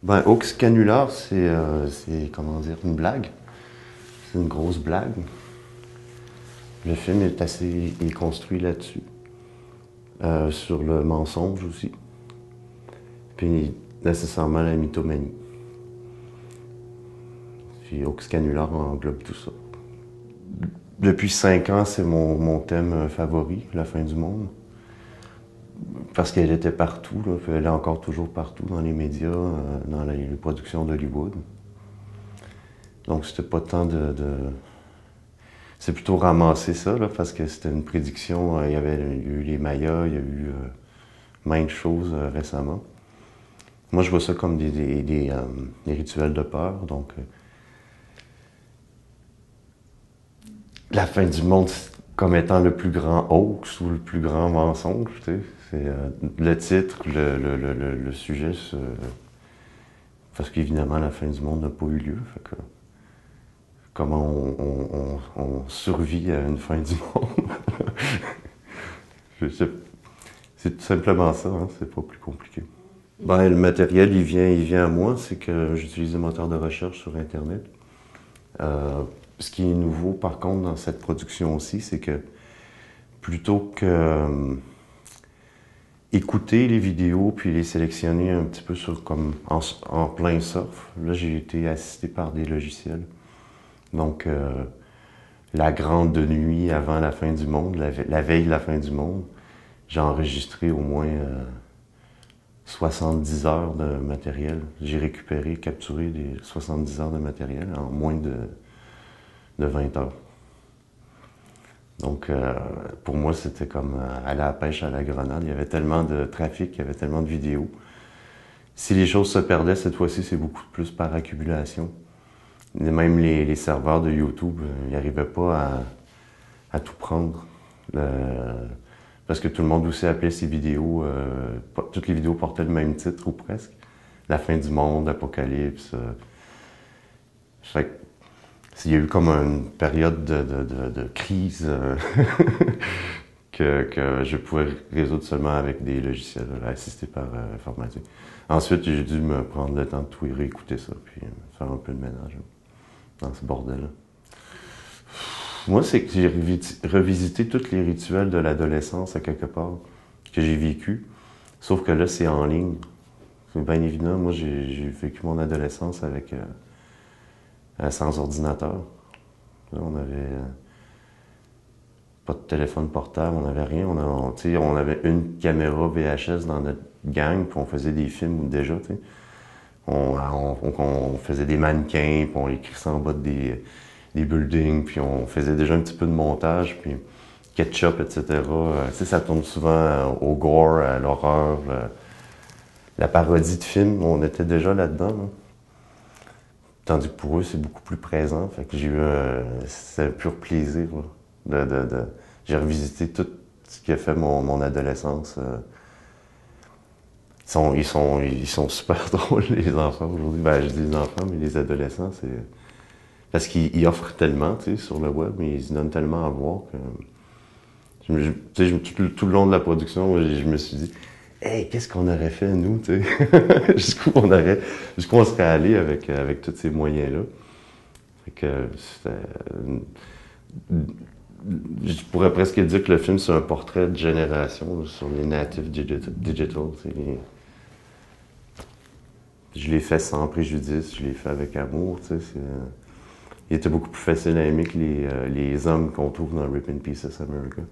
Ben, Hoax Canular, comment dire, une blague. C'est une grosse blague. Le film est construit là-dessus. Sur le mensonge aussi. Puis, nécessairement, la mythomanie. Puis, Hoax Canular englobe tout ça. Depuis 5 ans, c'est mon thème favori, la fin du monde. Parce qu'elle était partout, là, puis elle est encore toujours partout dans les médias, dans les productions d'Hollywood. Donc, c'était pas tant c'est plutôt ramasser ça, là, parce que c'était une prédiction. Il y avait eu les Mayas, il y a eu maintes choses récemment. Moi, je vois ça comme des rituels de peur. Donc, la fin du monde comme étant le plus grand hoax ou le plus grand mensonge, tu sais. C'est le titre, le sujet, parce qu'évidemment, la fin du monde n'a pas eu lieu. Fait que, comment on survit à une fin du monde? C'est tout simplement ça, hein, c'est pas plus compliqué. Ben, le matériel, il vient à moi, c'est que j'utilise des moteurs de recherche sur Internet. Ce qui est nouveau, par contre, dans cette production aussi, c'est que plutôt que écouter les vidéos puis les sélectionner un petit peu comme en plein surf, là, j'ai été assisté par des logiciels. Donc, la grande de nuit avant la fin du monde, la veille de la fin du monde, j'ai enregistré au moins 70 heures de matériel. J'ai récupéré, capturé 70 heures de matériel en moins de 20 heures. Donc, pour moi, c'était comme aller à la pêche à la grenade. Il y avait tellement de trafic, il y avait tellement de vidéos. Si les choses se perdaient, cette fois-ci, c'est beaucoup plus par accumulation. Même les serveurs de YouTube, ils n'arrivaient pas à tout prendre. Parce que tout le monde aussi appelait ces vidéos, toutes les vidéos portaient le même titre ou presque. La fin du monde, Apocalypse. Fait que, il y a eu comme une période de crise que je pouvais résoudre seulement avec des logiciels assistés par informatique. Ensuite, j'ai dû me prendre le temps de tout réécouter ça, puis faire un peu de ménage dans ce bordel-là. Moi, c'est que j'ai revisité tous les rituels de l'adolescence à quelque part que j'ai vécu. Sauf que là, c'est en ligne. C'est bien évident. Moi, j'ai vécu mon adolescence avec sans ordinateur. Là, on avait pas de téléphone portable, on n'avait rien. On avait une caméra VHS dans notre gang, puis on faisait des films déjà. T'sais. On faisait des mannequins, puis on écrivait ça en bas des buildings, puis on faisait déjà un petit peu de montage, puis ketchup, etc. Ça tourne souvent au gore, à l'horreur, la parodie de films, on était déjà là-dedans. Là. Tandis que pour eux, c'est beaucoup plus présent. Fait que j'ai eu c'est un pur plaisir. J'ai revisité tout ce qui a fait mon adolescence. Ils sont super drôles, les enfants, aujourd'hui. Ben, je dis les enfants, mais les adolescents, c'est... Parce qu'ils offrent tellement, tu sais, sur le web, mais ils se donnent tellement à voir que... tout le long de la production, je me suis dit, hey, qu'est-ce qu'on aurait fait, nous, tu sais? Jusqu'où on serait allé avec tous ces moyens-là. Fait que je pourrais presque dire que le film, c'est un portrait de génération là, sur les native digital. Je l'ai fait sans préjudice, je l'ai fait avec amour, tu sais. Il était beaucoup plus facile à aimer que les hommes qu'on trouve dans Rip in Pieces America.